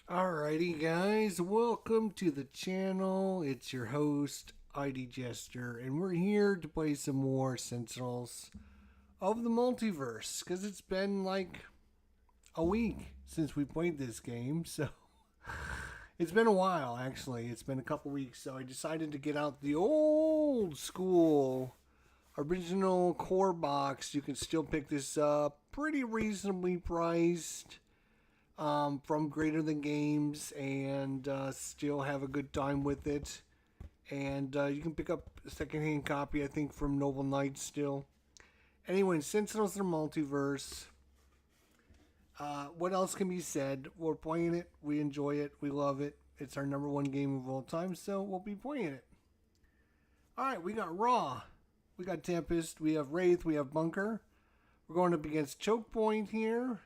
Alrighty, guys, welcome to the channel. It's your host, ID Jester, and we're here to play some more Sentinels of the Multiverse because it's been like a week since we played this game, so it's been a while actually. It's been a couple weeks, so I decided to get out the old school original core box. You can still pick this up, pretty reasonably priced from Greater Than Games and still have a good time with it. And you can pick up a secondhand copy, I think, from Noble Knights still. Anyway, Sentinels of the Multiverse. What else can be said? We're playing it. We enjoy it. We love it. It's our number one game of all time, so we'll be playing it. Alright, we got Raw. We got Tempest. We have Wraith. We have Bunker. We're going up against CHOKEPOINT here.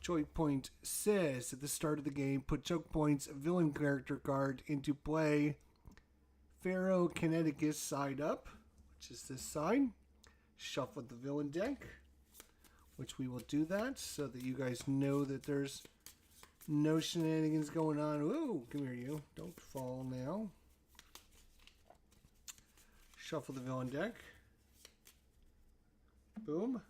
CHOKEPOINT says at the start of the game, put CHOKEPOINT's villain character card into play. Pharaoh Kineticus side up, which is this side. Shuffle the villain deck, which we will do that so that you guys know that there's no shenanigans going on. Ooh, come here, you. Don't fall now. Shuffle the villain deck. Boom.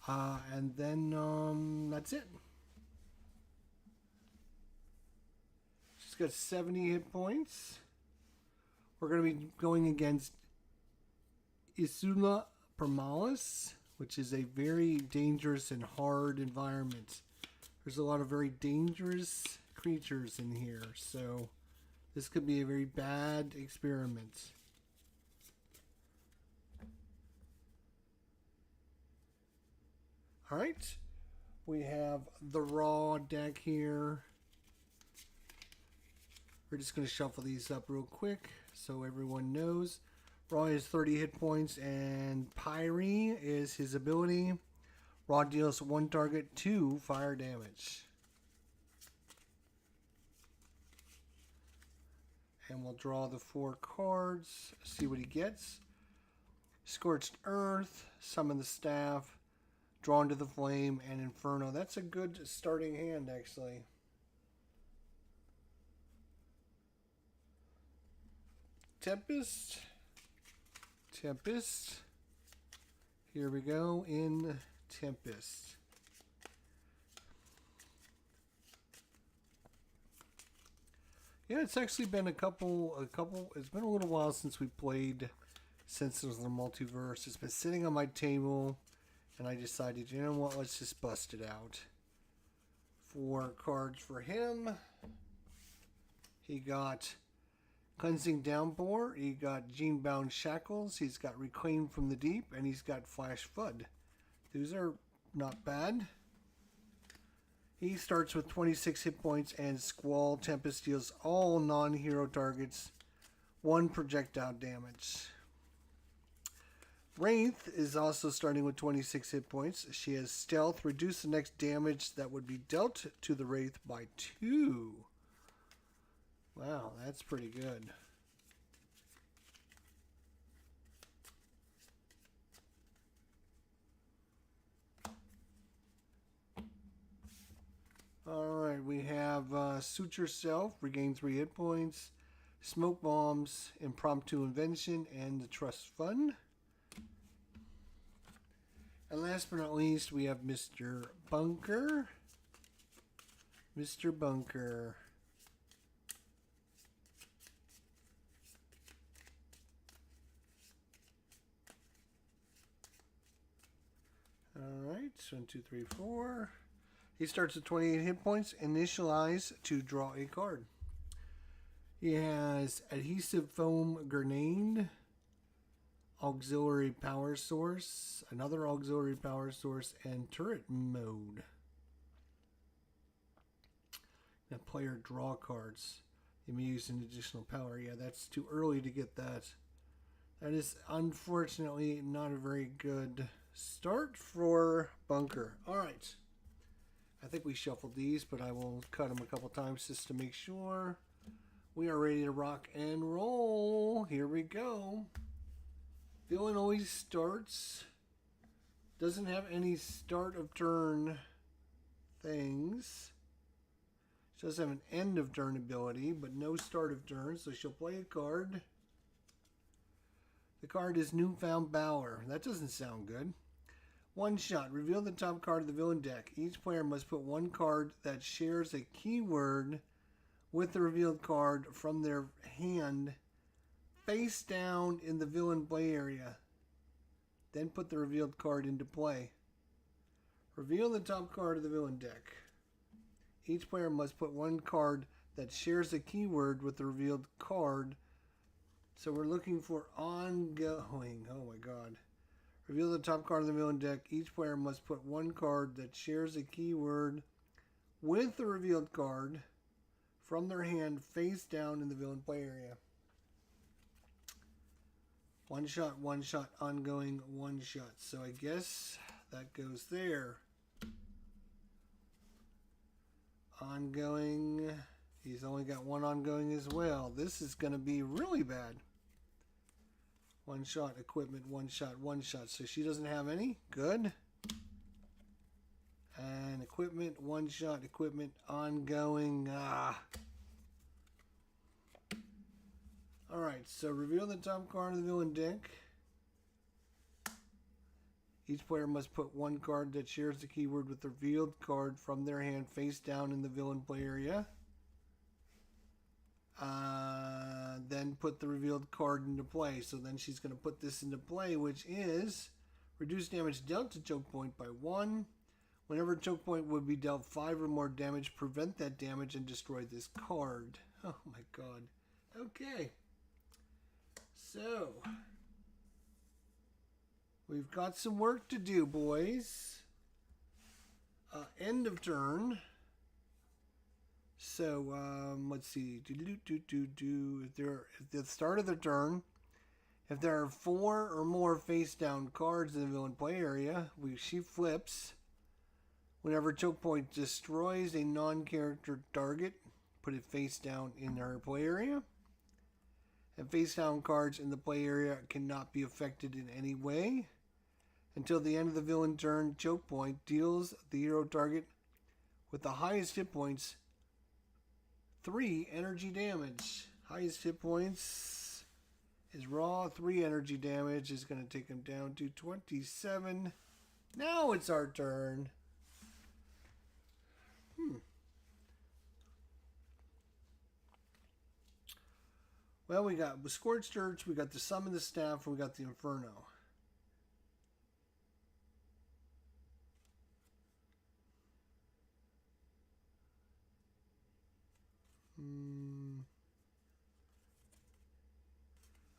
And then that's it. She's got 70 hit points. We're going to be going against Isula Permalis, which is a very dangerous and hard environment. There's a lot of very dangerous creatures in here, so this could be a very bad experiment. Alright, we have the Raw deck here. We're just going to shuffle these up real quick so everyone knows. Raw has 30 hit points and Pyre is his ability. Raw deals one target 2 fire damage. And we'll draw the 4 cards, see what he gets. Scorched Earth, Summon the Staff, Drawn to the Flame, and Inferno. That's a good starting hand, actually. Tempest. Here we go in Tempest. Yeah, it's actually been a couple, it's been a little while since we played Sentinels of the Multiverse. It's been sitting on my table. And I decided, you know what, let's just bust it out. 4 cards for him. He got Cleansing Downpour. He got Gene-Bound Shackles. He's got Reclaim from the Deep. And he's got Flash Flood. These are not bad. He starts with 26 hit points and Squall. Tempest deals all non-hero targets 1 projectile damage. Wraith is also starting with 26 hit points. She has Stealth. Reduce the next damage that would be dealt to the Wraith by 2. Wow, that's pretty good. Alright, we have Suit Yourself. Regain 3 hit points. Smoke Bombs. Impromptu Invention. And the Trust Fund. And last but not least, we have Mr. Bunker. Mr. Bunker. Alright, 1, 2, 3, 4. He starts with 28 hit points. Initialize to draw a card. He has Adhesive Foam Grenade. Auxiliary power source, another auxiliary power source, and turret mode. Now player draw cards. You may use an additional power. Yeah, that's too early to get that. That is unfortunately not a very good start for Bunker. Alright. I think we shuffled these, but I will cut them a couple times just to make sure. We are ready to rock and roll. Here we go. Villain always starts. Doesn't have any start of turn things. She does have an end of turn ability, but no start of turn, so she'll play a card. The card is Newfound Power. That doesn't sound good. One shot. Reveal the top card of the villain deck. Each player must put one card that shares a keyword with the revealed card from their hand face down in the villain play area. Then put the revealed card into play. Reveal the top card of the villain deck. Each player must put one card that shares a keyword with the revealed card. So we're looking for ongoing. Oh my god. Reveal the top card of the villain deck. Each player must put one card that shares a keyword with the revealed card from their hand face down in the villain play area. One shot, ongoing, one shot. So I guess that goes there. Ongoing. He's only got one ongoing as well. This is going to be really bad. One shot, equipment, one shot, one shot. So she doesn't have any. Good. And equipment, one shot, equipment, ongoing. Alright, so reveal the top card of the villain deck. Each player must put one card that shares the keyword with the revealed card from their hand face down in the villain play area. Then put the revealed card into play. So then she's going to put this into play, which is reduce damage dealt to choke point by 1. Whenever choke point would be dealt 5 or more damage, prevent that damage and destroy this card. Oh my god. Okay. So, we've got some work to do, boys. End of turn. So, let's see. At the start of the turn, if there are 4 or more face-down cards in the villain play area, she flips. Whenever choke point destroys a non-character target, put it face down in her play area. And face-down cards in the play area cannot be affected in any way. Until the end of the villain turn, choke point deals the hero target with the highest hit points 3 energy damage. Highest hit points is raw. 3 energy damage is going to take him down to 27. Now it's our turn. Well, we got Scorched Earth, we got the Summon the Staff, and we got the Inferno.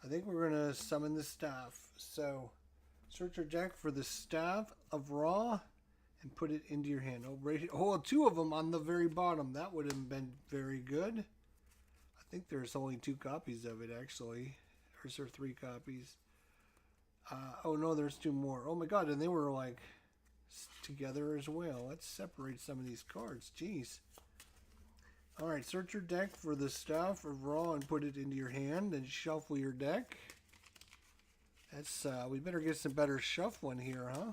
I think we're going to summon the staff. So, search your deck for the Staff of Ra and put it into your hand. Oh, 2 of them on the very bottom. That would have been very good. I think there's only 2 copies of it, actually. Or is there 3 copies? Oh, no, there's 2 more. Oh, my God, and they were, like, together as well. Let's separate some of these cards. Jeez. Alright, search your deck for the Staff of Ra and put it into your hand and shuffle your deck. That's, we better get some better shuffling here, huh?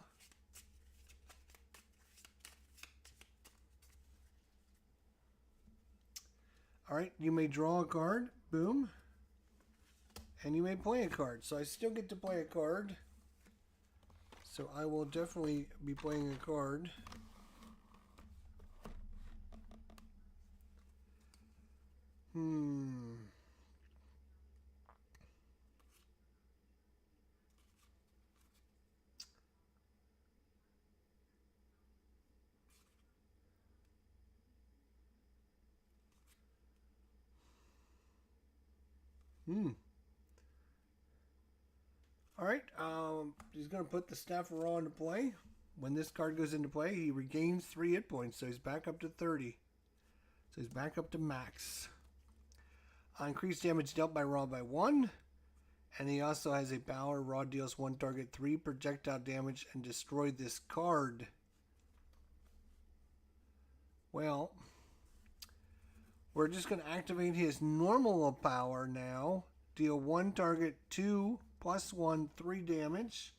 Alright, you may draw a card. Boom. And you may play a card. So I still get to play a card. So I will definitely be playing a card. Alright, he's going to put the Staff of Ra into play. When this card goes into play, he regains 3 hit points, so he's back up to 30. So he's back up to max. Increased damage dealt by Ra by 1. And he also has a power. Ra deals 1 target 3 projectile damage and destroy this card. Well, we're just going to activate his normal power now. Deal 1 target 2 plus 1, 3 damage.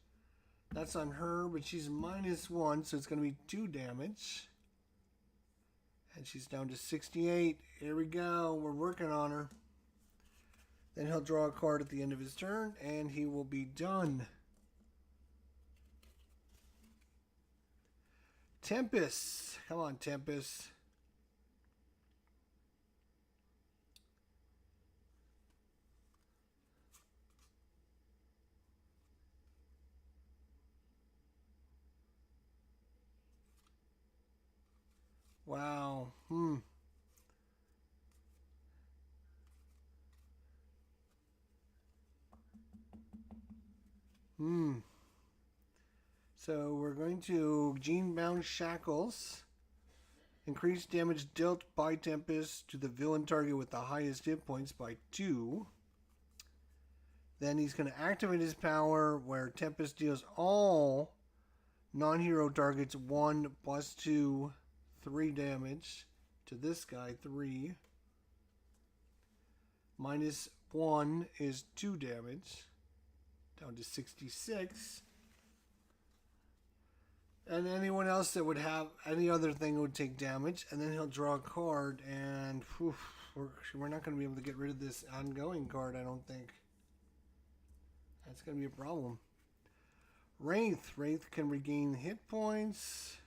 That's on her, but she's -1, so it's going to be 2 damage. And she's down to 68. Here we go. We're working on her. Then he'll draw a card at the end of his turn, and he will be done. Tempest. Come on, Tempest. Wow. So we're going to Gene-Bound Shackles. Increase damage dealt by Tempest to the villain target with the highest hit points by 2. Then he's going to activate his power where Tempest deals all non-hero targets 1 plus 2, 3 damage. To this guy, 3. Minus 1 is 2 damage. Down to 66. And anyone else that would have any other thing would take damage. And then he'll draw a card. And we're not going to be able to get rid of this ongoing card, I don't think. That's going to be a problem. Wraith. Wraith can regain hit points.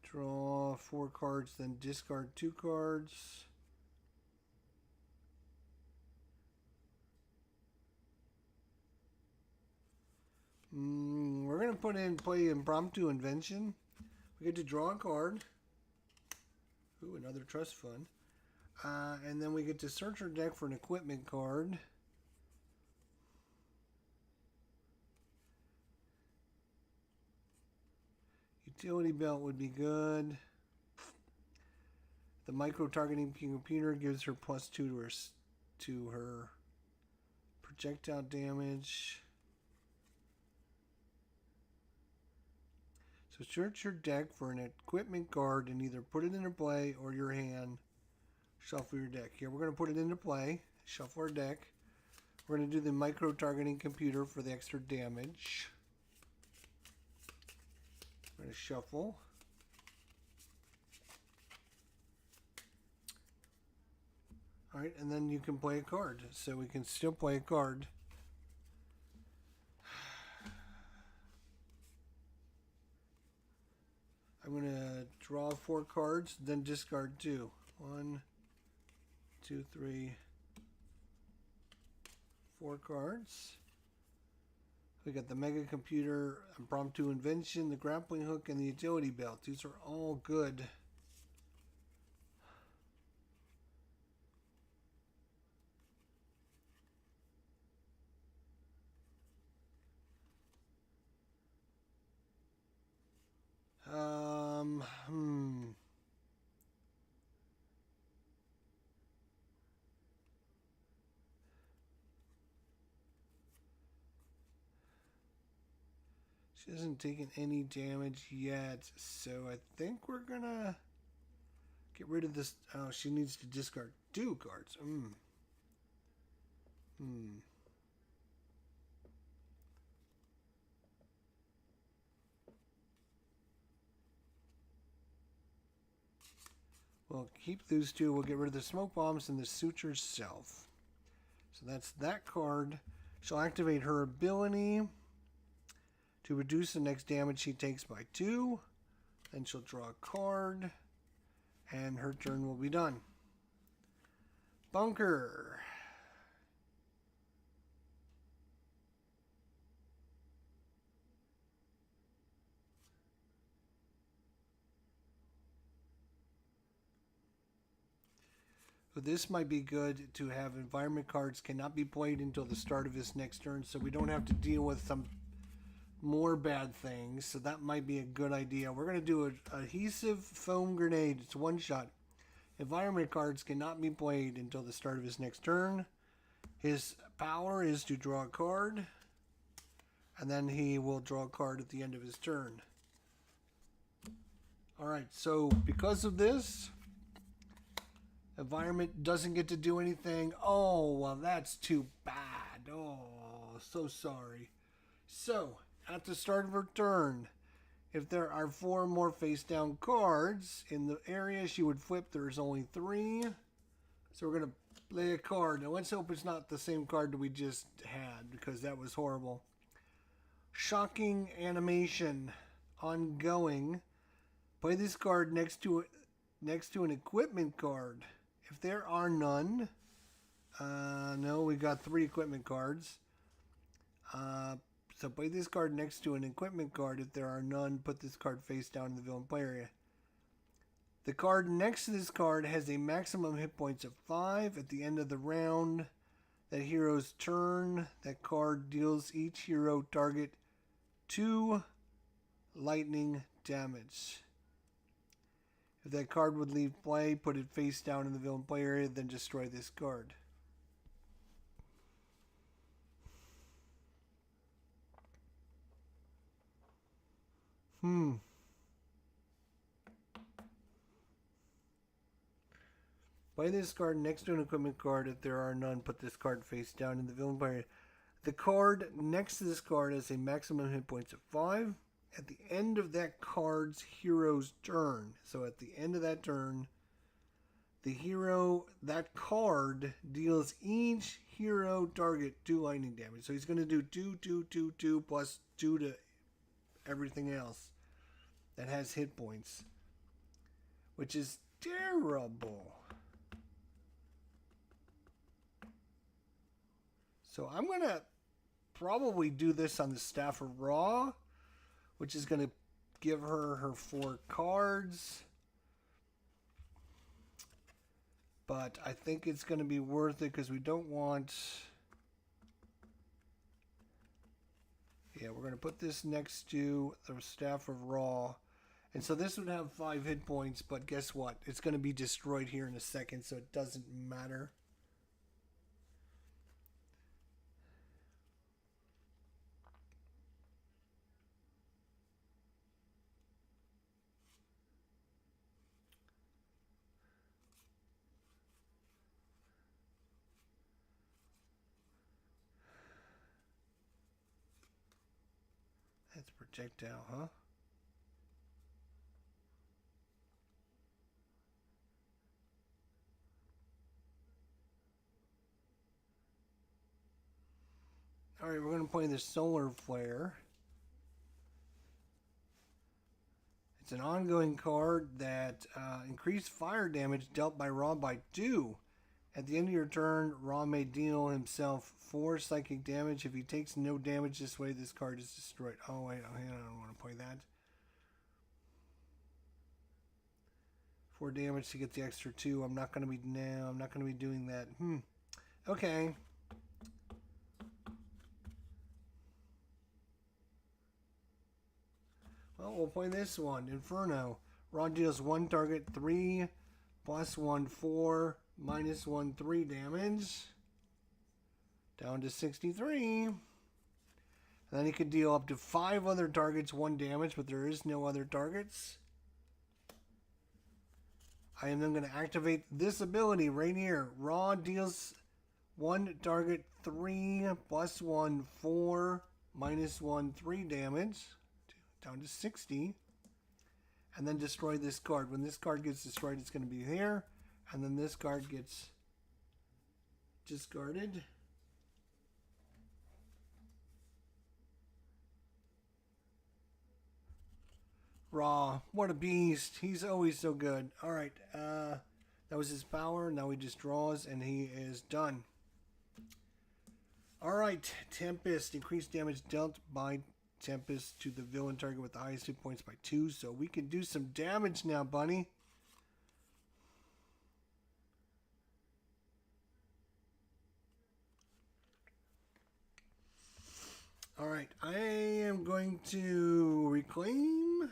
Draw 4 cards, then discard 2 cards. We're going to play Impromptu Invention. We get to draw a card. Ooh, another trust fund. And then we get to search our deck for an equipment card. Utility belt would be good. The micro-targeting computer gives her +2 to her projectile damage. So search your deck for an equipment card and either put it into play or your hand. Shuffle your deck. Here we're going to put it into play. Shuffle our deck. We're going to do the micro-targeting computer for the extra damage. I'm going to shuffle. Alright, and then you can play a card. So we can still play a card. I'm going to draw 4 cards, then discard 2. 1, 2, 3, 4 cards. We got the Mega Computer, Impromptu Invention, the Grappling Hook, and the Utility Belt. These are all good. She hasn't taken any damage yet, so I think we're gonna get rid of this. Oh, she needs to discard 2 cards. We'll keep those 2. We'll get rid of the smoke bombs and the suture self. So that's that card. She'll activate her ability to reduce the next damage she takes by 2. Then she'll draw a card. And her turn will be done. Bunker. So this might be good to have. Environment cards cannot be played until the start of his next turn, so we don't have to deal with some more bad things. So that might be a good idea. We're going to do an adhesive foam grenade. It's 1 shot. Environment cards cannot be played until the start of his next turn. His power is to draw a card, and then he will draw a card at the end of his turn. Alright, so because of this, environment doesn't get to do anything. Oh, well, that's too bad. Oh, so sorry. So, at the start of her turn, if there are 4 more face down cards in the area she would flip, there's only 3. So we're going to play a card. Now let's hope it's not the same card that we just had, because that was horrible. Shocking animation. Ongoing. Play this card next to an equipment card. If there are none, no, we got 3 equipment cards. So play this card next to an equipment card. If there are none, put this card face down in the villain play area. The card next to this card has a maximum hit points of 5. At the end of the round, that hero's turn, that card deals each hero target 2 lightning damage. If that card would leave play, put it face down in the villain play area, then destroy this card. Play this card next to an equipment card. If there are none, put this card face down in the villain play area. The card next to this card has a maximum hit points of 5. At the end of that card's hero's turn, so at the end of that turn, that card deals each hero target 2 lightning damage. So he's going to do 2 plus 2 to everything else that has hit points, which is terrible. So I'm going to probably do this on the Staff of Ra, which is going to give her 4 cards. But I think it's going to be worth it because we don't want... Yeah, we're going to put this next to the Staff of Ra. And so this would have 5 hit points, but guess what? It's going to be destroyed here in a second, so it doesn't matter. That's projectile, huh? Alright, we're going to play the Solar Flare. It's an ongoing card that increased fire damage dealt by Ra by 2. At the end of your turn, Ra may deal himself 4 psychic damage. If he takes no damage this way, this card is destroyed. Oh, wait, I don't want to play that. 4 damage to get the extra 2. I'm not going to be doing that. Okay. Well, we'll play this one. Inferno. Ra deals 1 target 3 plus 1 4 minus 1 3 damage. Down to 63. And then he could deal up to 5 other targets 1 damage, but there is no other targets. I am then going to activate this ability right here. Ra deals 1 target 3 plus 1 4 minus 1 3 damage. Down to 60. And then destroy this card. When this card gets destroyed, it's going to be here. And then this card gets discarded. Ra, what a beast. He's always so good. Alright, that was his power. Now he just draws and he is done. Alright, Tempest. Increased damage dealt by Tempest to the villain target with the highest hit points by 2. So we can do some damage now, bunny. Alright, I am going to reclaim.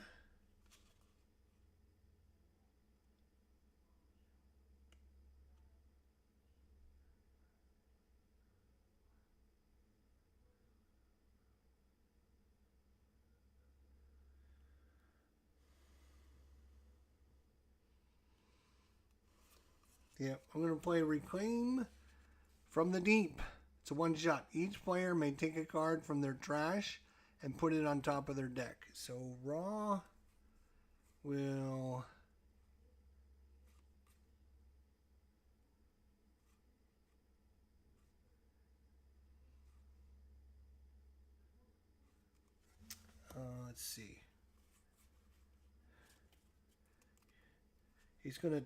Yeah, I'm going to play Reclaim from the Deep. It's a one shot. Each player may take a card from their trash and put it on top of their deck. So Raw will... let's see. He's going to...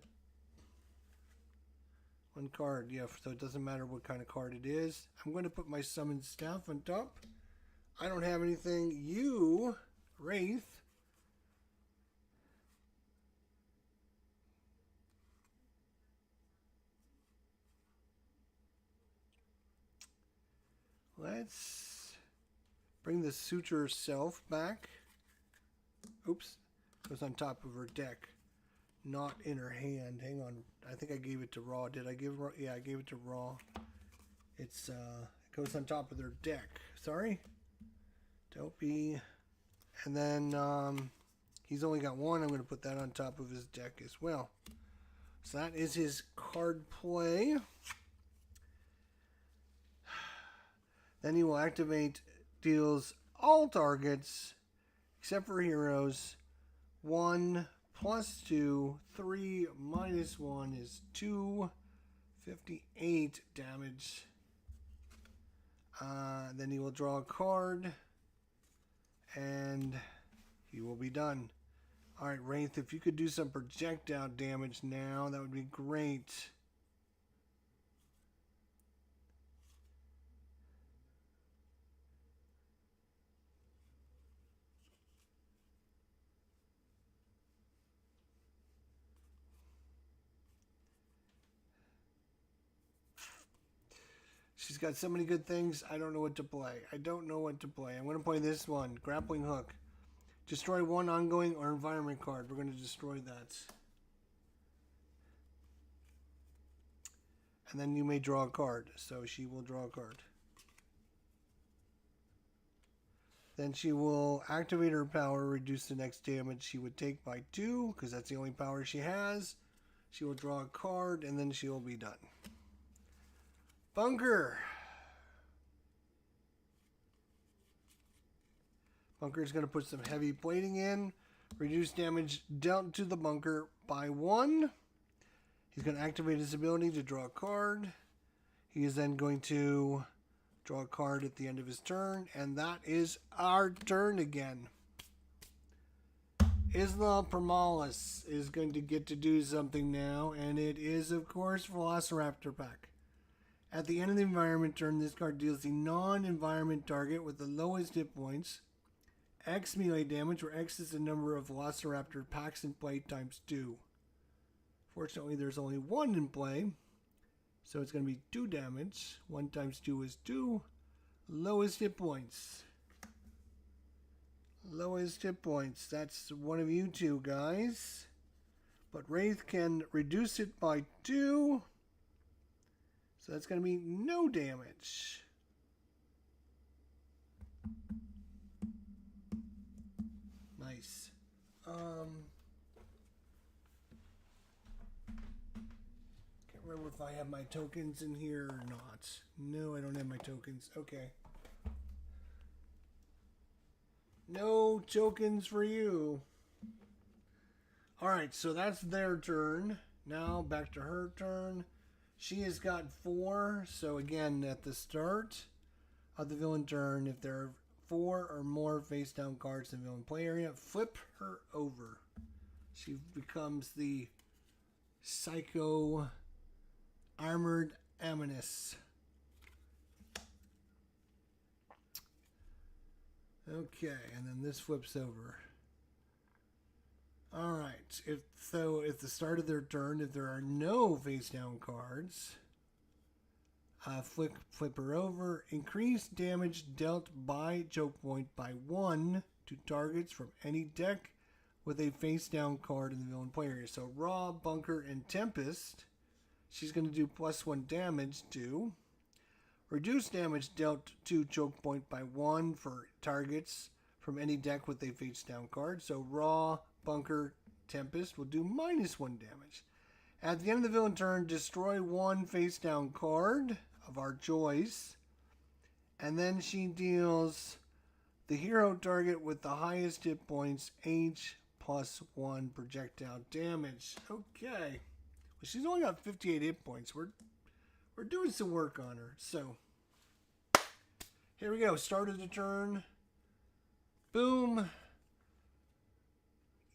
One card, yeah, so it doesn't matter what kind of card it is. I'm going to put my summon staff on top. I don't have anything. You, Wraith. Let's bring the Suture Self back. Oops. Goes on top of her deck. Not in her hand. Hang on. I think I gave it to Raw. Did I give Raw? Yeah, I gave it to Raw. It goes on top of their deck. Sorry. Don't be. And then he's only got one. I'm going to put that on top of his deck as well. So that is his card play. Then he will activate, deals all targets, except for heroes, 1 plus 2, 3 minus 1 is 258 damage. Then he will draw a card, and he will be done. Alright, Wraith, if you could do some projectile damage now, that would be great. She's got so many good things, I don't know what to play. I don't know what to play. I'm going to play this one, Grappling Hook. Destroy one ongoing or environment card. We're going to destroy that. And then you may draw a card. So she will draw a card. Then she will activate her power, reduce the next damage she would take by 2, because that's the only power she has. She will draw a card, and then she will be done. Bunker. Bunker is going to put some heavy plating in. Reduce damage dealt to the bunker by 1. He's going to activate his ability to draw a card. He is then going to draw a card at the end of his turn. And that is our turn again. Isla Permalis is going to get to do something now. And it is, of course, Velociraptor pack. At the end of the environment turn, this card deals the non-environment target with the lowest hit points X melee damage, where X is the number of Velociraptor packs in play times 2. Fortunately, there's only 1 in play, so it's going to be 2 damage. 1 times 2 is 2. Lowest hit points. Lowest hit points. That's one of you two guys. But Wraith can reduce it by 2. So that's going to be no damage. Nice. Can't remember if I have my tokens in here or not. No, I don't have my tokens. Okay. No tokens for you. Alright, so that's their turn. Now back to her turn. She has got 4, so again, at the start of the villain turn, if there are 4 or more face down cards in the villain play area, flip her over. She becomes the Psycho Armored Amunis. Okay, and then this flips over. Alright, if at the start of their turn, if there are no face down cards, flip her over. Increase damage dealt by choke point by 1 to targets from any deck with a face down card in the villain play area. So Raw, Bunker, and Tempest. She's going to do +1 damage to reduce damage dealt to choke point by 1 for targets from any deck with a face down card. So Raw, Bunker, Tempest will do -1 damage. At the end of the villain turn, destroy 1 face down card of our choice. And then she deals the hero target with the highest hit points, H plus 1 projectile damage. Okay. Well, she's only got 58 hit points. We're doing some work on her. So, here we go. Start of the turn. Boom.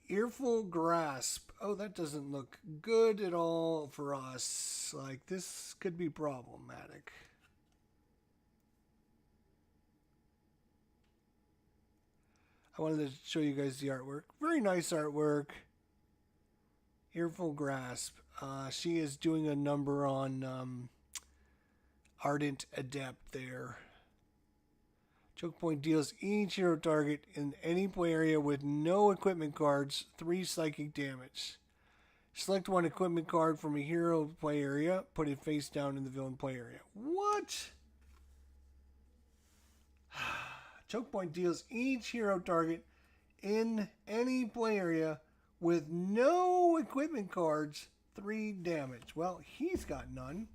Earful Grasp. Oh, that doesn't look good at all for us. Like, this could be problematic. I wanted to show you guys the artwork. Very nice artwork. Earful Grasp. She is doing a number on Ardent Adept there. Choke point deals each hero target in any play area with no equipment cards 3 psychic damage. Select one equipment card from a hero play area. Put it face down in the villain play area. What? Choke point deals each hero target in any play area with no equipment cards 3 damage. Well, he's got none,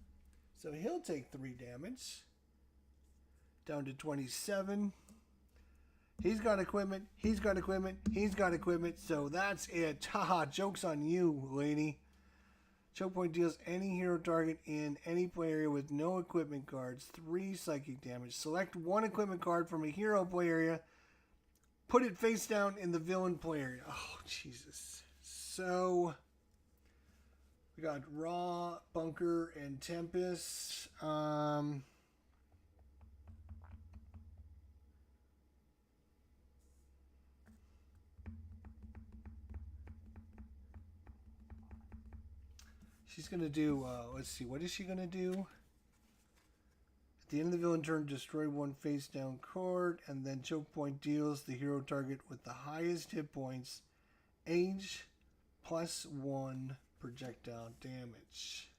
so he'll take 3 damage. Down to 27. He's got equipment. He's got equipment. He's got equipment. So that's it. Haha, joke's on you, lady. Choke point deals any hero target in any play area with no equipment cards 3 psychic damage. Select one equipment card from a hero play area. Put it face down in the villain play area. Oh, Jesus. So, we got Raw, Bunker, and Tempest. She's going to do, let's see, what is she going to do? At the end of the villain turn, destroy one face down card, and then choke point deals the hero target with the highest hit points, age plus 1 projectile damage.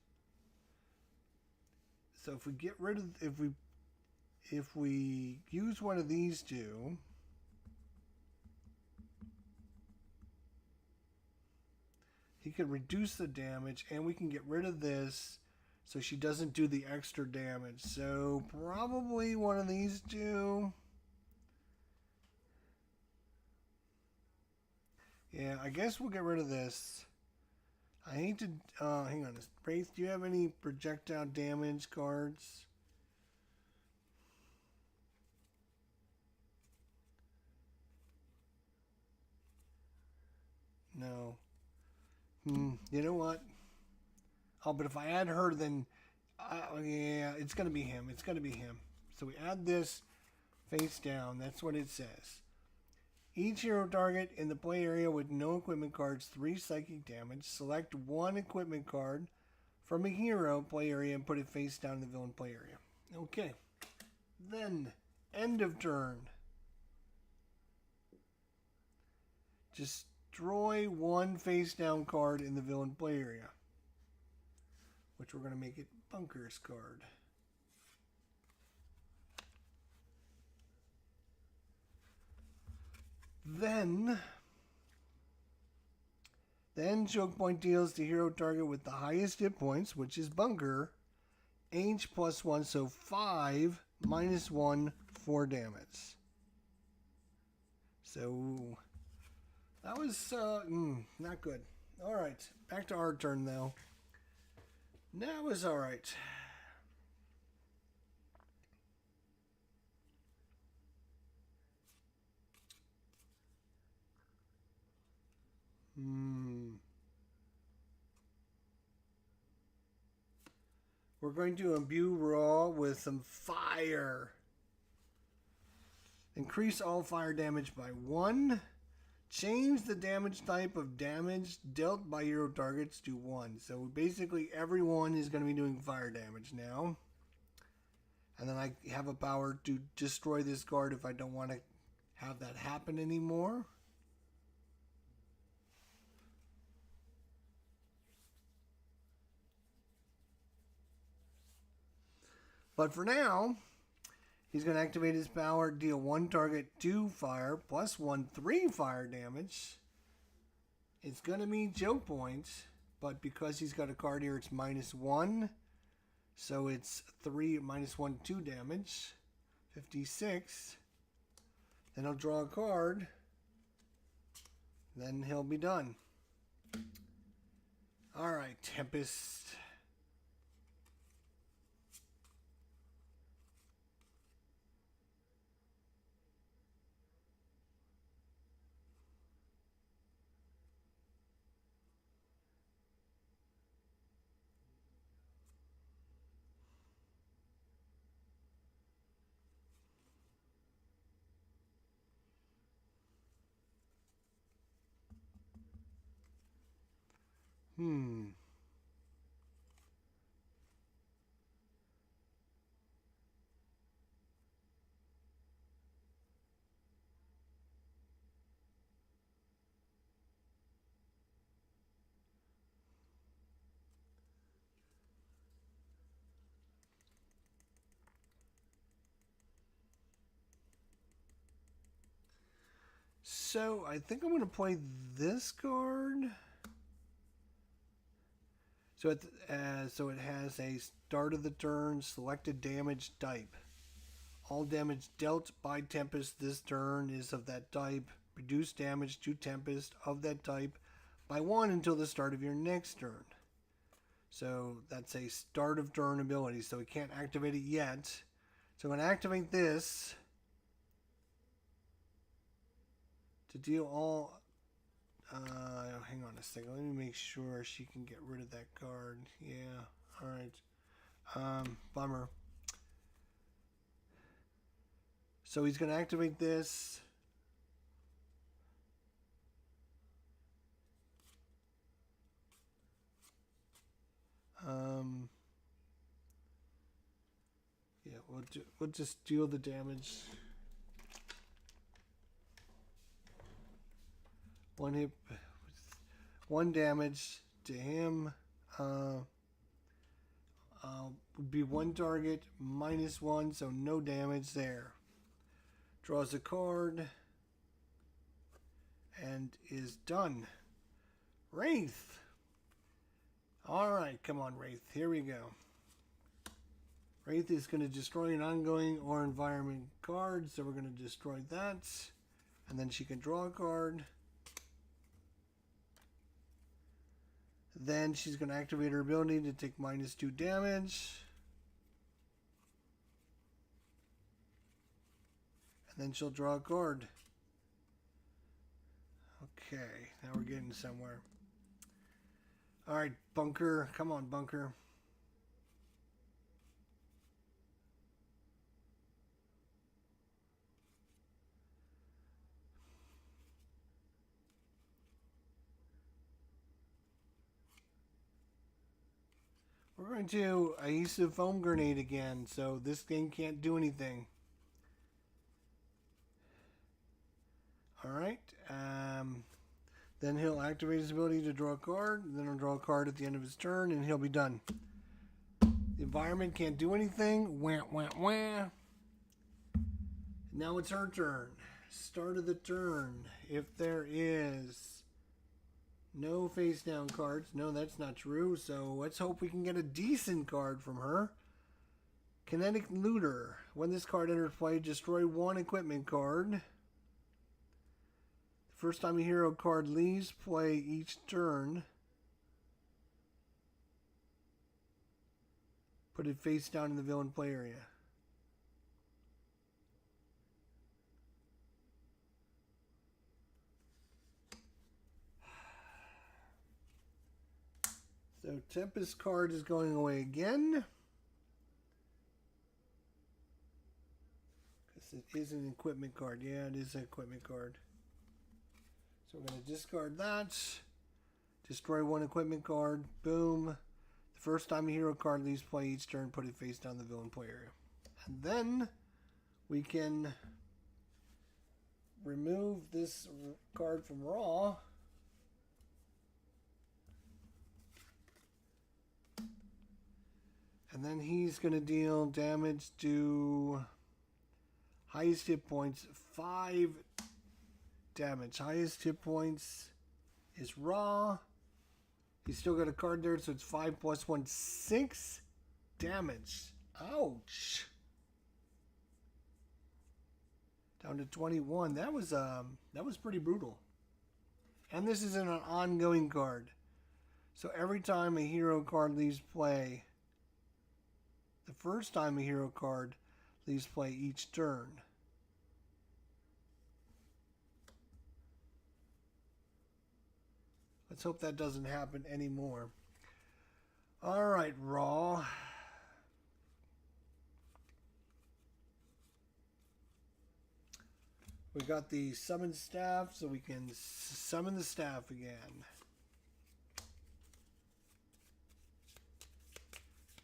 So if we get rid of, if we use one of these two, he can reduce the damage, and we can get rid of this so she doesn't do the extra damage. So probably one of these two. Yeah, I guess we'll get rid of this. I hate to, hang on. Wraith, do you have any projectile damage cards? No. You know what? Oh, but if I add her, then yeah, it's gonna be him. It's gonna be him. So we add this face down. That's what it says. Each hero target in the play area with no equipment cards 3 psychic damage. Select one equipment card from a hero play area and put it face down in the villain play area. Okay. Then end of turn. Destroy one face down card in the villain play area, which we're going to make it Bunker's card. Then choke point deals the hero target with the highest hit points, which is Bunker, H plus 1, so 5 minus 1, 4 damage. So that was not good. All right, back to our turn though. That was all right. We're going to imbue Raw with some fire. Increase all fire damage by 1. Change the damage type of damage dealt by hero targets to 1. So basically everyone is going to be doing fire damage now. And then I have a power to destroy this card if I don't want to have that happen anymore. But for now, he's going to activate his power, deal 1 target 2 fire, plus 1, 3 fire damage. It's going to be choke points, but because he's got a card here, it's minus 1. So it's 3 minus 1, 2 damage. 56. Then he'll draw a card. Then he'll be done. Alright, Tempest. So I think I'm going to play this card. So it has a start of the turn selected damage type. All damage dealt by Tempest this turn is of that type. Reduce damage to Tempest of that type by 1 until the start of your next turn. So that's a start of turn ability. So we can't activate it yet. So I'm going to activate this to deal all... hang on a second. Let me make sure she can get rid of that card. Yeah. Alright. Bummer. So he's going to activate this. Yeah, we'll just deal the damage. One hit, 1 damage to him. Would be 1 target, -1, so no damage there. Draws a card and is done. Wraith. Alright, come on, Wraith. Here we go. Wraith is going to destroy an ongoing or environment card, so we're going to destroy that. And then she can draw a card. Then she's going to activate her ability to take -2 damage. And then she'll draw a card. Okay, now we're getting somewhere. Alright, Bunker. Come on, Bunker. We're going to adhesive foam grenade again, so this thing can't do anything. Alright, then he'll activate his ability to draw a card, then he'll draw a card at the end of his turn, and he'll be done. The environment can't do anything. Wah, wah, wah. Now it's her turn. Start of the turn. If there is no face down cards, no, that's not true, so let's hope we can get a decent card from her. Kinetic Looter. When this card enters play, destroy 1 equipment card. First time a hero card leaves play each turn, put it face down in the villain play area. So Tempest card is going away again. Because it is an equipment card. Yeah, it is an equipment card. So we're going to discard that. Destroy 1 equipment card. Boom. The first time a hero card leaves play each turn, put it face down the villain play area. And then we can remove this card from Raw. And then he's going to deal damage to highest hit points, 5 damage. Highest hit points is Raw. He's still got a card there, so it's 5 + 1, 6 damage. Ouch. Down to 21. That was pretty brutal. And this is an ongoing card. So every time a hero card leaves play, the first time a hero card leaves play each turn. Let's hope that doesn't happen anymore. Alright, Raw. We got the summon staff, so we can summon the staff again.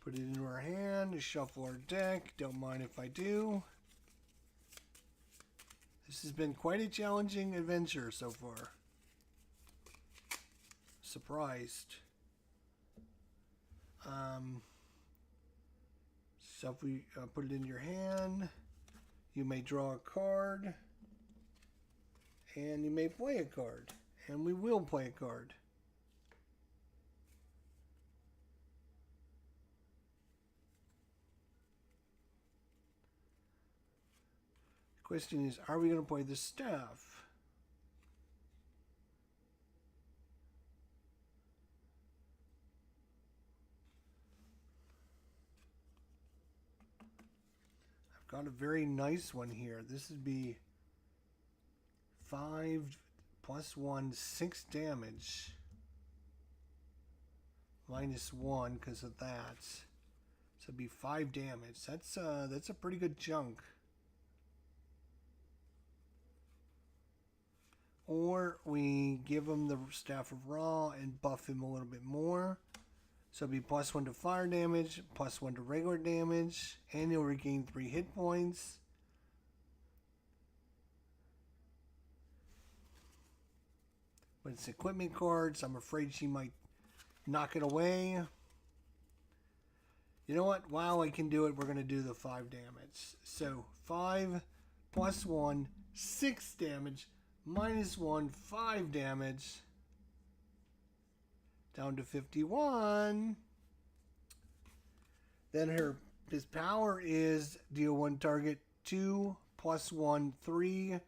Put it into our hand, shuffle our deck. Don't mind if I do. This has been quite a challenging adventure so far. Surprised. So if we put it in your hand, you may draw a card. And you may play a card. And we will play a card. The question is, are we going to play the staff? I've got a very nice one here. This would be 5 plus 1, 6 damage. Minus 1 because of that. So it'd be 5 damage. That's a pretty good chunk. Or we give him the Staff of Ra and buff him a little bit more. So it'd be plus 1 to fire damage, plus 1 to regular damage, and he'll regain 3 hit points. But it's equipment cards. I'm afraid she might knock it away. You know what? While I can do it, we're going to do the 5 damage. So 5 plus 1, 6 damage, minus 1, 5 damage. Down to 51. Then his power is deal 1 target 2 plus 1, 3,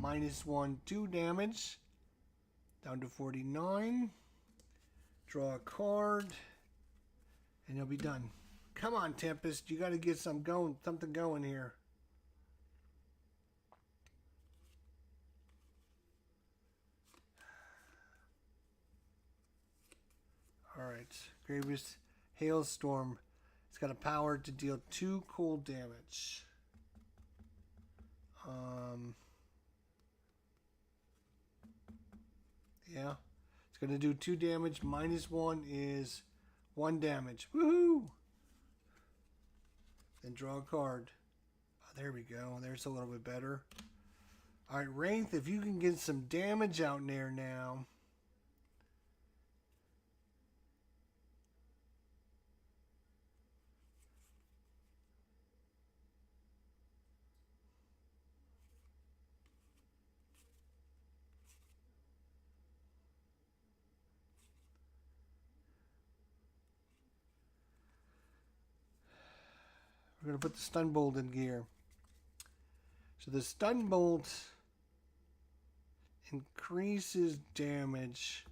minus 1, 2 damage. Down to 49. Draw a card. And you'll be done. Come on, Tempest. You got to get something going here. Alright. Grievous Hailstorm. It's got a power to deal 2 cold damage. Yeah. It's going to do 2 damage. Minus 1 is 1 damage. Woohoo! Then draw a card. Oh, there we go. There's a little bit better. Alright, Wraith, if you can get some damage out in there now. We're going to put the stun bolt in gear. So the stun bolt increases damage.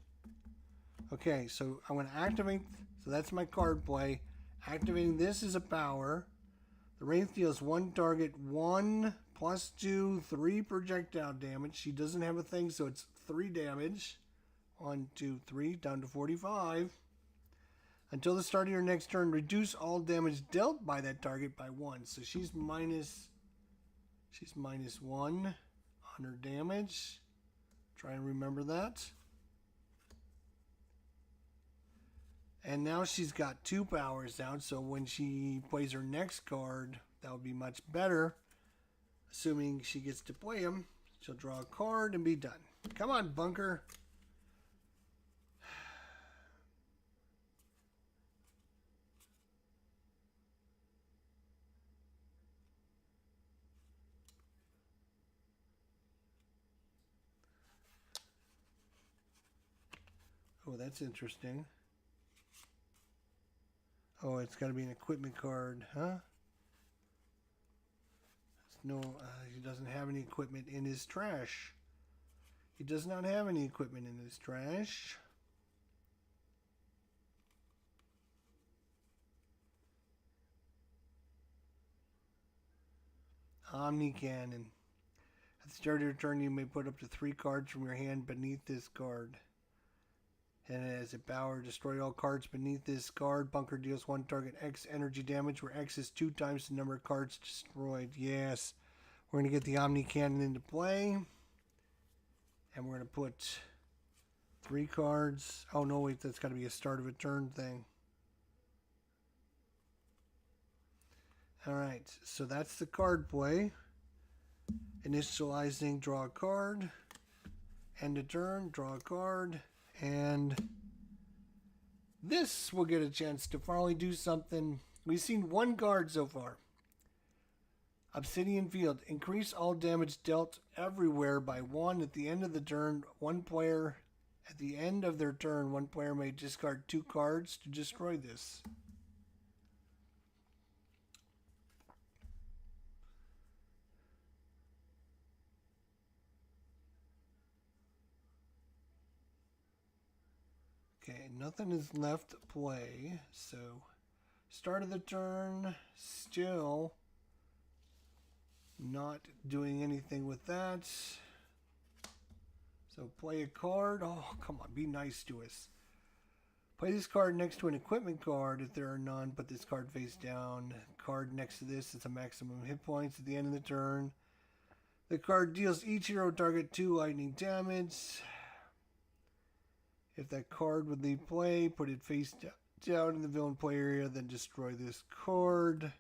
Okay, so I'm going to activate. So that's my card play. Activating this is a power. The Wraith deals 1 target 1 plus 2, 3 projectile damage. She doesn't have a thing, so it's 3 damage. 1, 2, 3, down to 45. Until the start of your next turn, reduce all damage dealt by that target by 1. So she's minus 1 on her damage. Try and remember that. And now she's got 2 powers down, so when she plays her next card, that would be much better. Assuming she gets to play them, she'll draw a card and be done. Come on, Bunker. Oh, that's interesting. Oh, it's got to be an equipment card, huh? no, he doesn't have any equipment in his trash. He does not have any equipment in his trash. Omni Cannon. At the start of your turn, you may put up to 3 cards from your hand beneath this card. And as a power, destroy all cards beneath this card. Bunker deals 1 target X energy damage, where X is 2 times the number of cards destroyed. Yes. We're going to get the Omni Cannon into play. And we're going to put 3 cards. Oh, no, wait, that's got to be a start of a turn thing. Alright, so that's the card play. Initializing, draw a card. End a turn, draw a card. And this will get a chance to finally do something. We've seen 1 card so far. Obsidian Field. Increase all damage dealt everywhere by 1 at the end of the turn. One player, at the end of their turn, 1 player may discard 2 cards to destroy this. Okay, nothing is left to play, so start of the turn, still not doing anything with that. So play a card. Oh, come on, be nice to us. Play this card next to an equipment card if there are none. Put this card face down. Card next to this is a maximum hit points at the end of the turn. The card deals each hero target 2 lightning damage. If that card would leave play, put it face down in the villain play area, then destroy this card.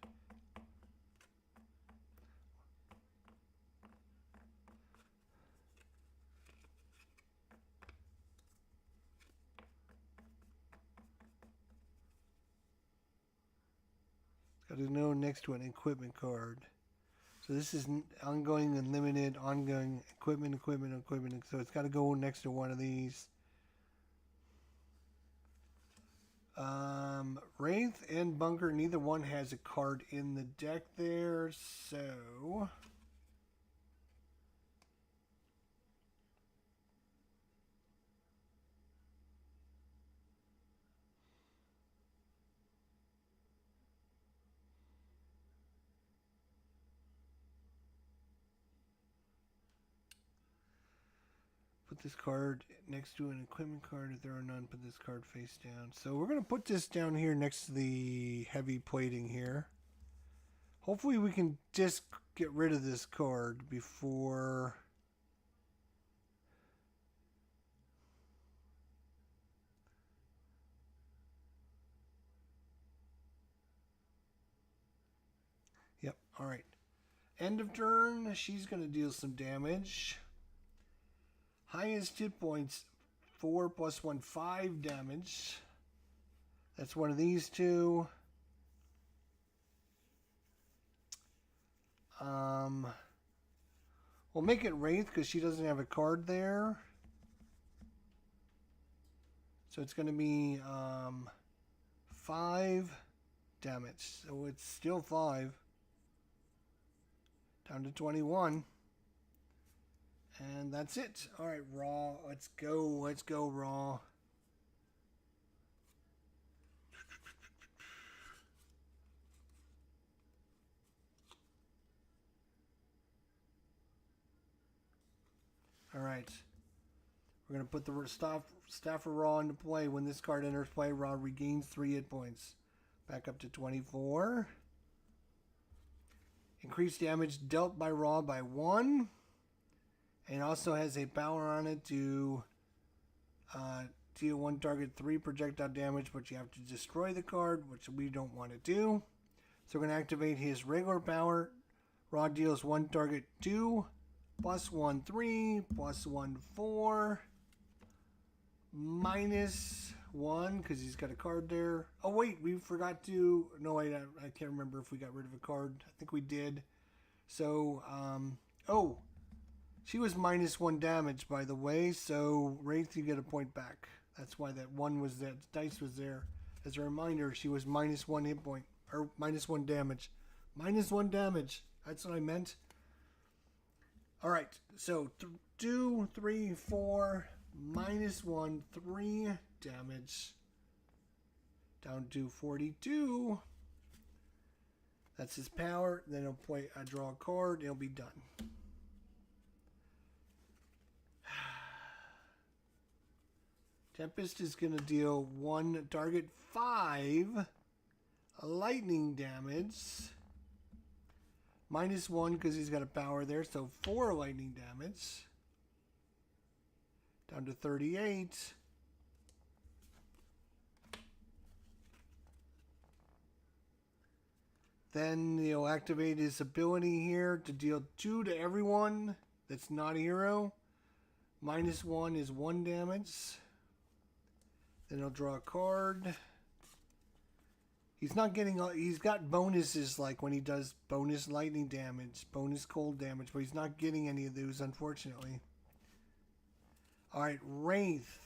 Got to know next to an equipment card. So this is ongoing and limited, ongoing equipment. So it's got to go next to one of these. Wraith and Bunker, neither one has a card in the deck there, so put this card next to an equipment card. If there are none, put this card face down. So we're going to put this down here next to the heavy plating here. Hopefully we can just get rid of this card before... Yep, alright. End of turn, she's going to deal some damage. Highest hit points, 4 + 1, 5 damage. That's one of these two. We'll make it Wraith because she doesn't have a card there. So it's going to be 5 damage. So it's still 5. Down to 21. And that's it. Alright, Raw. Let's go. Let's go, Raw. Alright. We're going to put the staff of Raw into play. When this card enters play, Raw regains 3 hit points. Back up to 24. Increased damage dealt by Raw by 1. And also has a power on it to deal 1 target 3 projectile damage, but you have to destroy the card, which we don't want to do. So we're going to activate his regular power. Raw deals 1 target 2, +1 3, +1 4, -1 because he's got a card there. Oh wait, we forgot to. No, wait, I can't remember if we got rid of a card. I think we did. So, oh. She was -1 damage, by the way, so Wraith, you get a point back. That's why that dice was there. As a reminder, she was -1 hit point, or -1 damage. -1 damage. That's what I meant. All right, so 2, 3, 4, -1, 3 damage. Down to 42. That's his power. Then he'll play. I draw a card. And it'll be done. Tempest is going to deal 1 target 5 lightning damage. -1 because he's got a power there. So 4 lightning damage. Down to 38. Then he'll activate his ability here to deal 2 to everyone that's not a hero. -1 is 1 damage. Then he'll draw a card. He's not getting, he's got bonuses like when he does bonus lightning damage, bonus cold damage, but he's not getting any of those, unfortunately. All right, Wraith.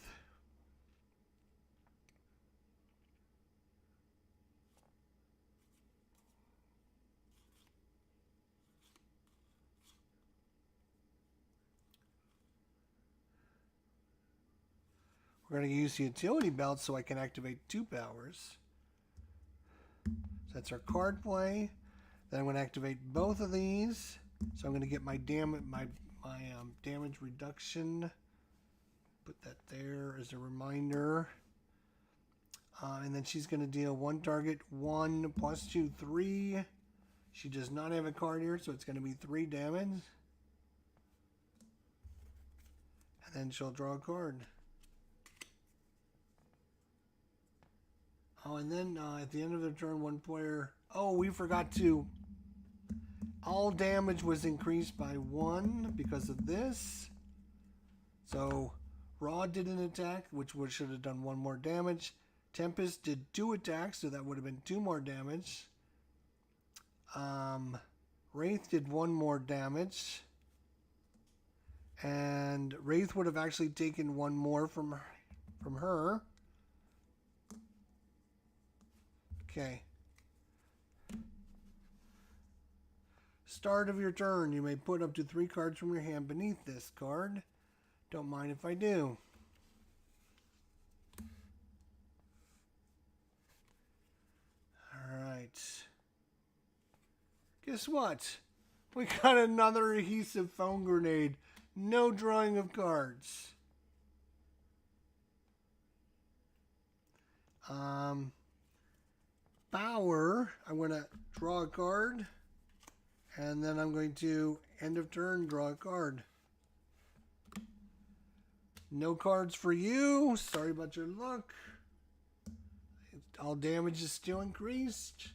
We're going to use the utility belt so I can activate 2 powers. So that's our card play. Then I'm going to activate both of these. So I'm going to get my damage reduction. Put that there as a reminder. And then she's going to deal 1 target, 1 + 2, 3. She does not have a card here, so it's going to be 3 damage. And then she'll draw a card. Oh, and then at the end of the turn, 1 player... Oh, we forgot to... All damage was increased by 1 because of this. So, Raw did an attack, which should have done 1 more damage. Tempest did 2 attacks, so that would have been 2 more damage. Wraith did 1 more damage. And Wraith would have actually taken 1 more from her. Okay. Start of your turn. You may put up to 3 cards from your hand beneath this card. Don't mind if I do. Alright. Guess what? We got another adhesive foam grenade. No drawing of cards. Power. I'm going to draw a card. And then I'm going to, end of turn, draw a card. No cards for you. Sorry about your luck. All damage is still increased.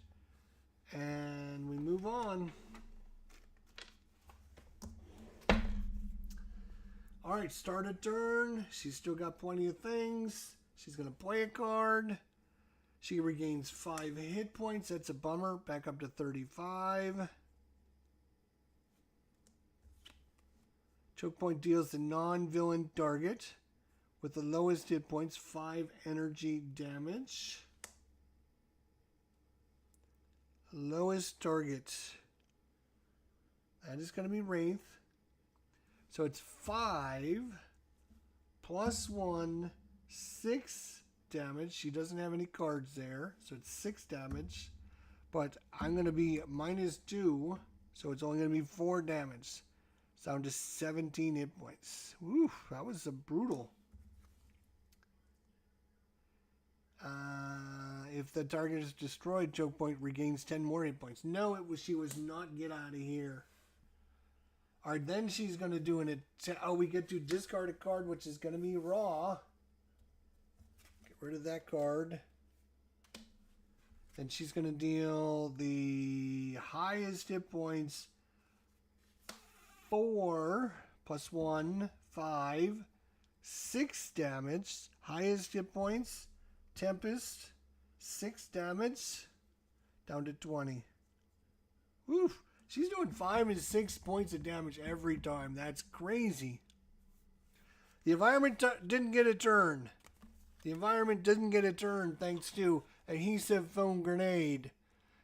And we move on. Alright, start a turn. She's still got plenty of things. She's going to play a card. She regains 5 hit points. That's a bummer. Back up to 35. Choke point deals the non-villain target with the lowest hit points 5 energy damage. Lowest target. That is going to be Wraith. So it's 5 + 1, 6 damage. She doesn't have any cards there, so it's 6 damage. But I'm going to be -2, so it's only going to be 4 damage. Down to 17 hit points. Woo, that was a brutal. If the target is destroyed, choke point regains 10 more hit points. No, she was not. Get out of here. All right, then she's going to do we get to discard a card, which is going to be Raw. Get rid of that card. Then she's going to deal the highest hit points. 4 + 1, 5, 6 damage. Highest hit points. Tempest, 6 damage. Down to 20. Oof. She's doing 5 and 6 points of damage every time. That's crazy. The environment didn't get a turn. The environment didn't get a turn thanks to adhesive foam grenade.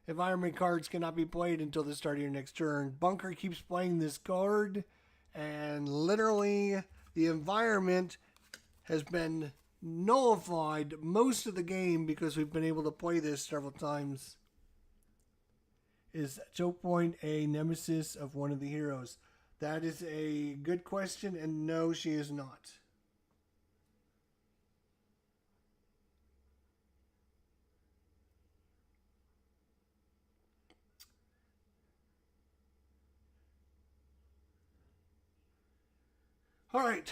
Environment cards cannot be played until the start of your next turn. Bunker keeps playing this card, And literally, the environment has been nullified most of the game because we've been able to play this several times. Is Choke Point a nemesis of one of the heroes? That is a good question, and no, she is not. All right.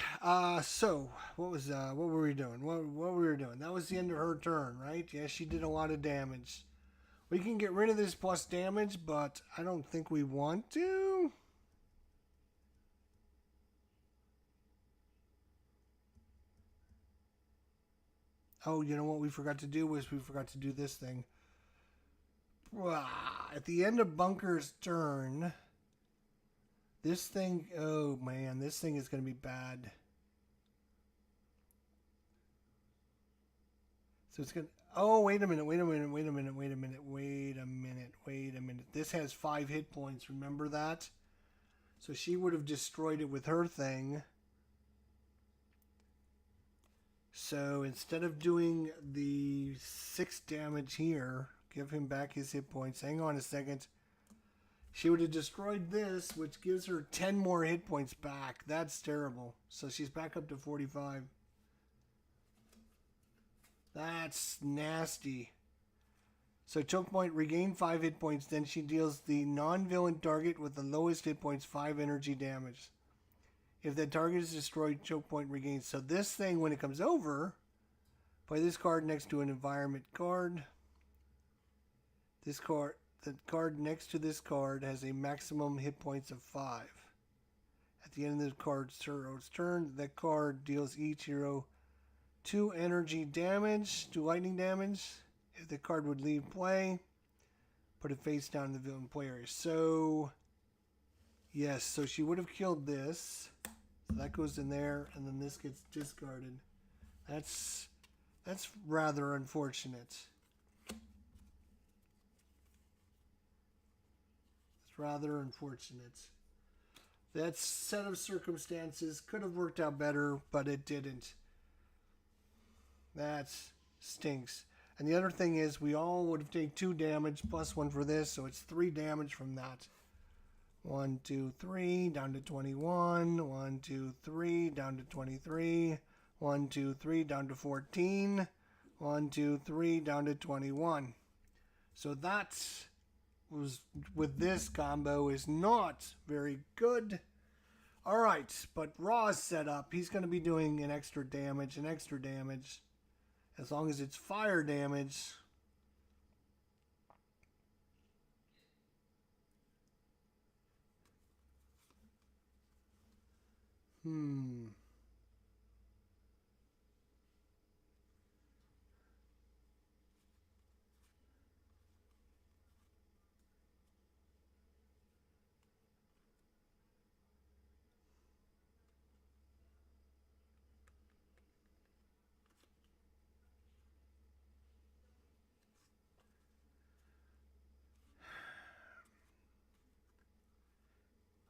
So what were we doing? What we were doing? That was the end of her turn, right? Yeah, she did a lot of damage. We can get rid of this plus damage, but I don't think we want to. Oh, you know what we forgot to do was we forgot to do this thing. At the end of Bunker's turn, this thing, oh man, this thing is going to be bad. So it's going to, oh, wait a minute. This has 5 hit points, remember that? So she would have destroyed it with her thing. So instead of doing the 6 damage here, give him back his hit points. Hang on a second. She would have destroyed this, which gives her 10 more hit points back. That's terrible. So she's back up to 45. That's nasty. So Choke Point regained 5 hit points. Then she deals the non-villain target with the lowest hit points 5 energy damage. If the target is destroyed, Choke Point regains. So this thing, when it comes over, play this card next to an environment card. This card, the card next to this card has a maximum hit points of 5. At the end of the card's turn, that card deals each hero 2 energy damage, 2 lightning damage. If the card would leave play, put it face down in the villain play area. So, yes, so she would have killed this. So that goes in there, and then this gets discarded. That's rather unfortunate. It's rather unfortunate. That set of circumstances could have worked out better, but it didn't. That stinks. And the other thing is, we all would have taken 2 damage plus 1 for this, so it's 3 damage from that. 1, 2, 3, down to 21. 1, 2, 3, down to 23. 1, 2, 3, down to 14. 1, 2, 3, down to 21. So that was, with this combo, is not very good. All right, but Raw's set up. He's going to be doing an extra damage. As long as it's fire damage.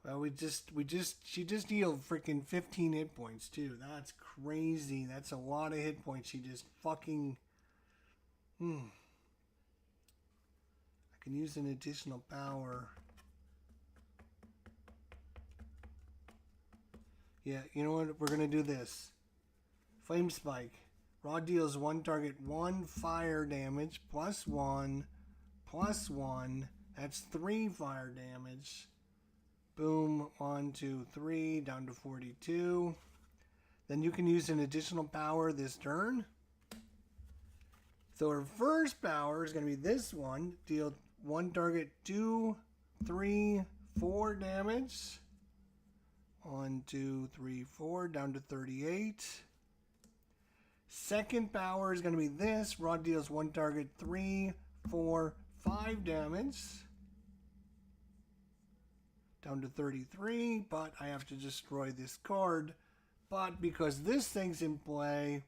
Well, she just healed freaking 15 hit points too. That's crazy. That's a lot of hit points. She just fucking. I can use an additional power. Yeah, you know what? We're gonna do this. Flame Spike. Raw deals 1 target 1 fire damage plus 1 plus 1. That's 3 fire damage. Boom, 1, 2, 3, down to 42. Then you can use an additional power this turn. So her first power is going to be this one. Deal 1 target 2, 3, 4 damage. 1, 2, 3, 4, down to 38. Second power is going to be this. Raw deals 1 target 3, 4, 5 damage. Down to 33, but I have to destroy this card. But because this thing's in play,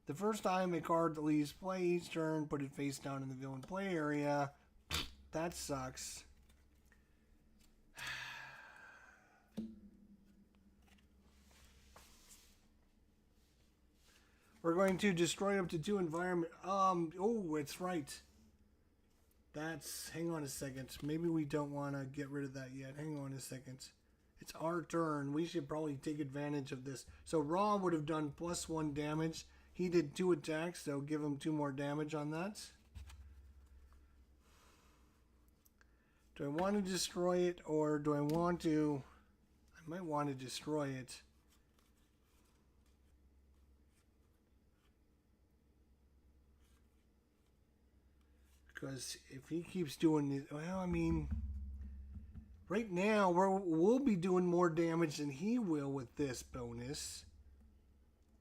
the first time a card leaves play each turn, put it face down in the villain play area. That sucks. We're going to destroy up to 2 environment. Oh, it's right. Hang on a second. Maybe we don't want to get rid of that yet. Hang on a second. It's our turn. We should probably take advantage of this. So Ra would have done +1 damage. He did 2 attacks, so give him 2 more damage on that. Do I want to destroy it, or do I want to... I might want to destroy it. Because if he keeps doing it... Well, I mean... Right now, we'll be doing more damage than he will with this bonus.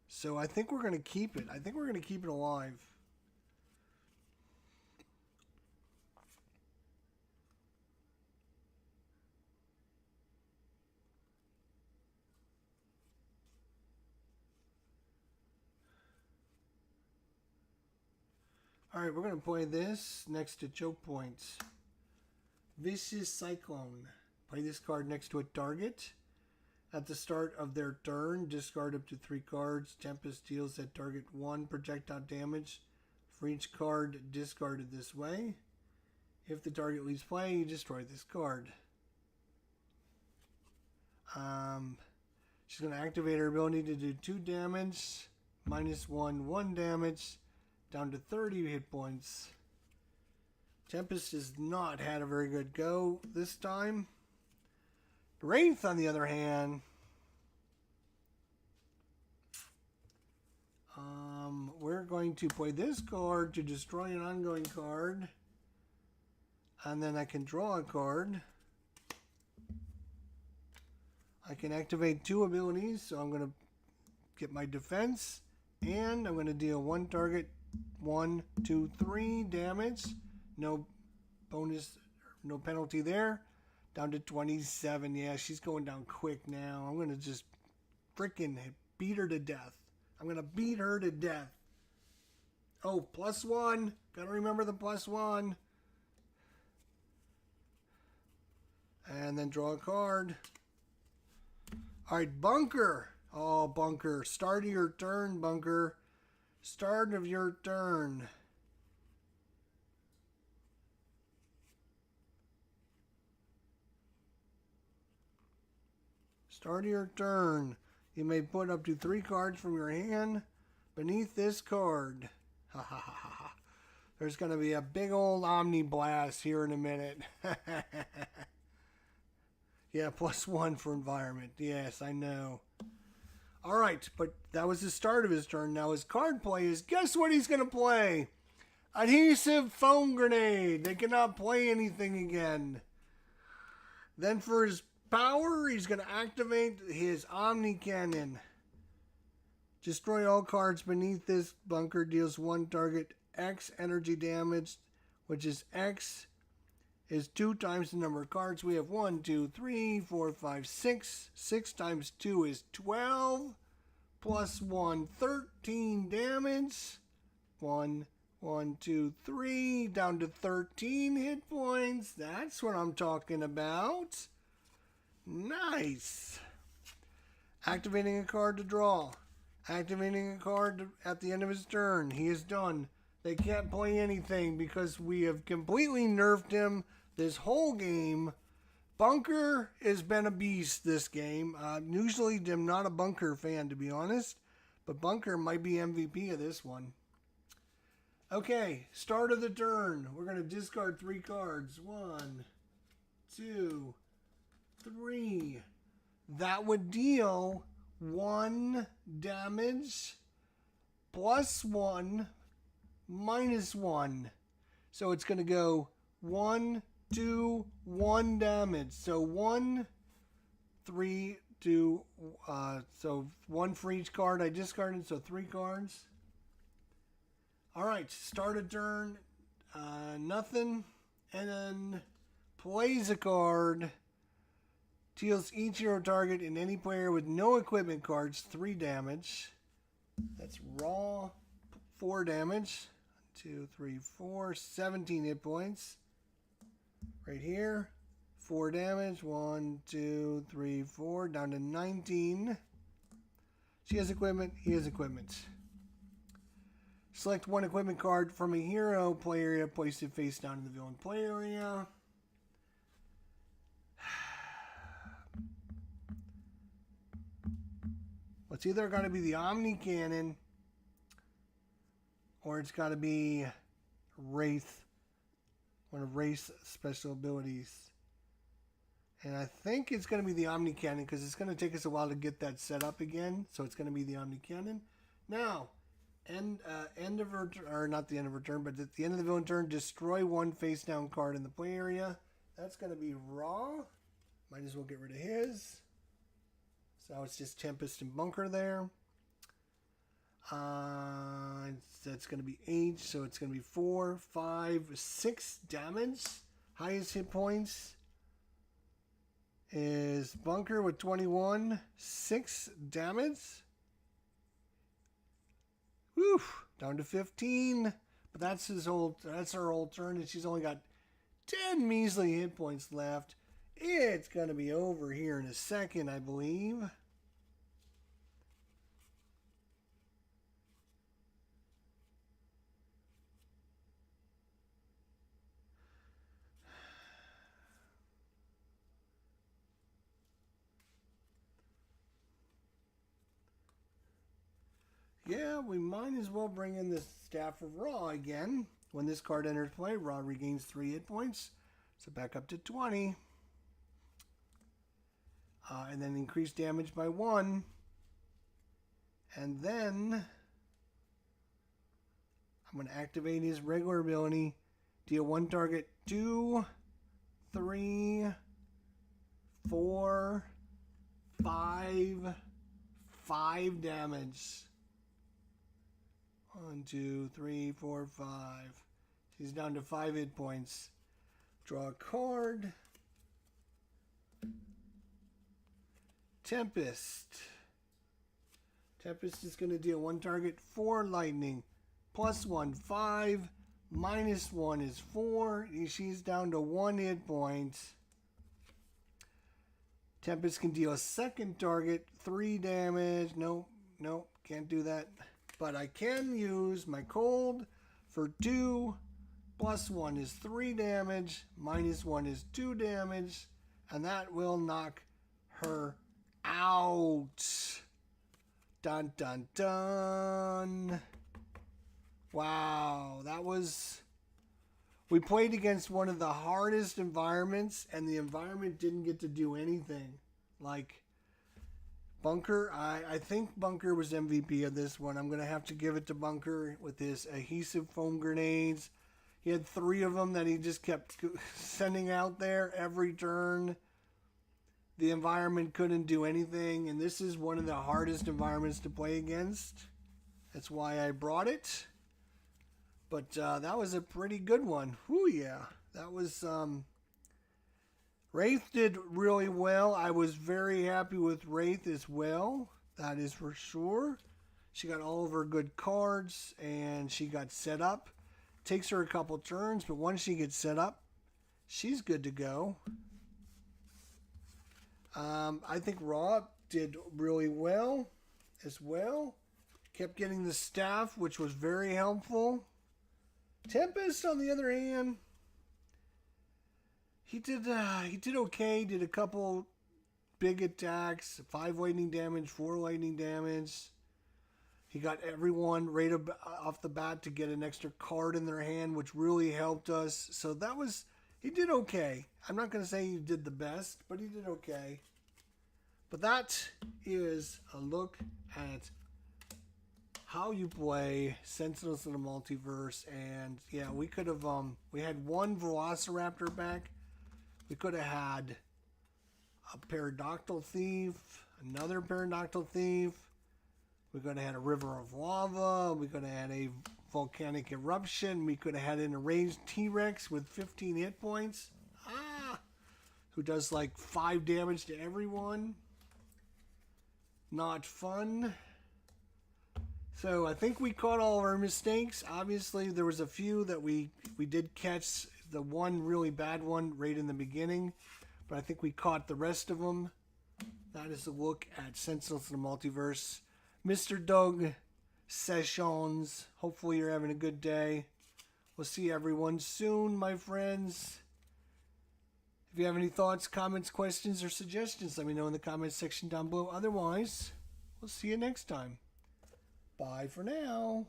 So I think we're going to keep it. I think we're going to keep it alive. Alright, we're going to play this next to choke points. Vicious Cyclone. Play this card next to a target. At the start of their turn, discard up to 3 cards. Tempest deals at target 1 projectile damage for each card discarded this way. If the target leaves play, you destroy this card. She's going to activate her ability to do 2 damage. -1 damage. Down to 30 hit points. Tempest has not had a very good go this time. Wraith, on the other hand, we're going to play this card to destroy an ongoing card. And then I can draw a card. I can activate 2 abilities, so I'm going to get my defense. And I'm going to deal 1 target, 1, 2, 3 damage. No bonus, no penalty there. Down to 27. Yeah, she's going down quick now. I'm going to just freaking beat her to death. I'm going to beat her to death. Oh, +1. Got to remember the +1. And then draw a card. All right, Bunker. Oh, Bunker. Start of your turn, Bunker. Start of your turn. Start of your turn. You may put up to 3 cards from your hand beneath this card. Ha ha ha ha. There's going to be a big old Omni Blast here in a minute. Yeah, +1 for environment. Yes, I know. All right, but that was the start of his turn. Now his card play is, guess what he's going to play? Adhesive Foam Grenade. They cannot play anything again. Then for his power, he's going to activate his Omni Cannon. Destroy all cards beneath this bunker. Deals 1 target X energy damage, which is X is 2 times the number of cards. We have 1, 2, 3, 4, 5, 6. 6 times 2 is 12. +1, 13 damage. 1, 1, 2, 3. Down to 13 hit points. That's what I'm talking about. Nice. Activating a card to draw. Activating a card at the end of his turn. He is done. They can't play anything because we have completely nerfed him this whole game. Bunker has been a beast this game. Usually I'm not a Bunker fan, to be honest. But Bunker might be MVP of this one. Okay, start of the turn. We're going to discard 3 cards. 1, 2, 3. That would deal 1 damage +1 -1. So it's going to go 1, 2, 1 damage. So 1, 3, 2, so 1 for each card I discarded, so 3 cards. All right, start a turn, nothing, and then plays a card. Deals each hero target and any player with no equipment cards 3 damage. That's raw 4 damage. 2, 3, 4, 17 hit points. Right here, 4 damage. 1, 2, 3, 4, down to 19. She has equipment, he has equipment. Select one equipment card from a hero play area, place it face down in the villain play area. It's either got to be the Omni Cannon or it's got to be Wraith, one of Wraith's special abilities. And I think it's going to be the Omni Cannon because it's going to take us a while to get that set up again. So it's going to be the Omni Cannon. Now, end of her, or not the end of her turn, but at the end of the villain turn, destroy one face down card in the play area. That's going to be Raw. Might as well get rid of his. So it's just Tempest and Bunker there. That's going to be H, so it's going to be 4, 5, 6 damage. Highest hit points is Bunker with 21, 6 damage. Whew, down to 15. But that's her whole turn, and she's only got 10 measly hit points left. It's going to be over here in a second, I believe. Yeah, we might as well bring in the Staff of Ra again. When this card enters play, Ra regains 3 hit points. So back up to 20. And then increase damage by 1. And then I'm going to activate his regular ability. Deal 1 target 2, 3, 4, 5 damage. 1, 2, 3, 4, 5. He's down to 5 hit points. Draw a card. Tempest. Tempest is going to deal 1 target 4 lightning. +1, 5. -1 is 4. She's down to 1 hit point. Tempest can deal a second target 3 damage. Nope, can't do that. But I can use my cold for 2. +1 is 3 damage. -1 is 2 damage. And that will knock her out. Dun, dun, dun. Wow, that was... We played against one of the hardest environments, and the environment didn't get to do anything. Like... Bunker, I think Bunker was MVP of this one. I'm going to have to give it to Bunker with his adhesive foam grenades. He had 3 of them that he just kept sending out there every turn. The environment couldn't do anything, and this is one of the hardest environments to play against. That's why I brought it. But that was a pretty good one. Whew, yeah. That was... Wraith did really well. I was very happy with Wraith as well. That is for sure. She got all of her good cards and she got set up. Takes her a couple turns, but once she gets set up, she's good to go. I think Raw did really well as well. Kept getting the staff, which was very helpful. Tempest, on the other hand... He did okay. Did a couple big attacks. 5 lightning damage, 4 lightning damage. He got everyone right off the bat to get an extra card in their hand, which really helped us. So that was... He did okay. I'm not going to say he did the best, but he did okay. But that is a look at how you play Sentinels in the Multiverse. And yeah, we could have... we had 1 Velociraptor back. We could have had a Pterodactyl Thief, another Pterodactyl Thief. We could have had a River of Lava. We could have had a Volcanic Eruption. We could have had an enraged T-Rex with 15 hit points. Who does like 5 damage to everyone. Not fun. So I think we caught all of our mistakes. Obviously, there was a few that we did catch. The one really bad one right in the beginning, but I think we caught the rest of them. That is a look at Sentinels in the Multiverse. Mr. Doug sessions. Hopefully you're having a good day. We'll see everyone soon, my friends. If you have any thoughts, comments, questions, or suggestions, let me know in the comments section down below. Otherwise, we'll see you next time. Bye for now.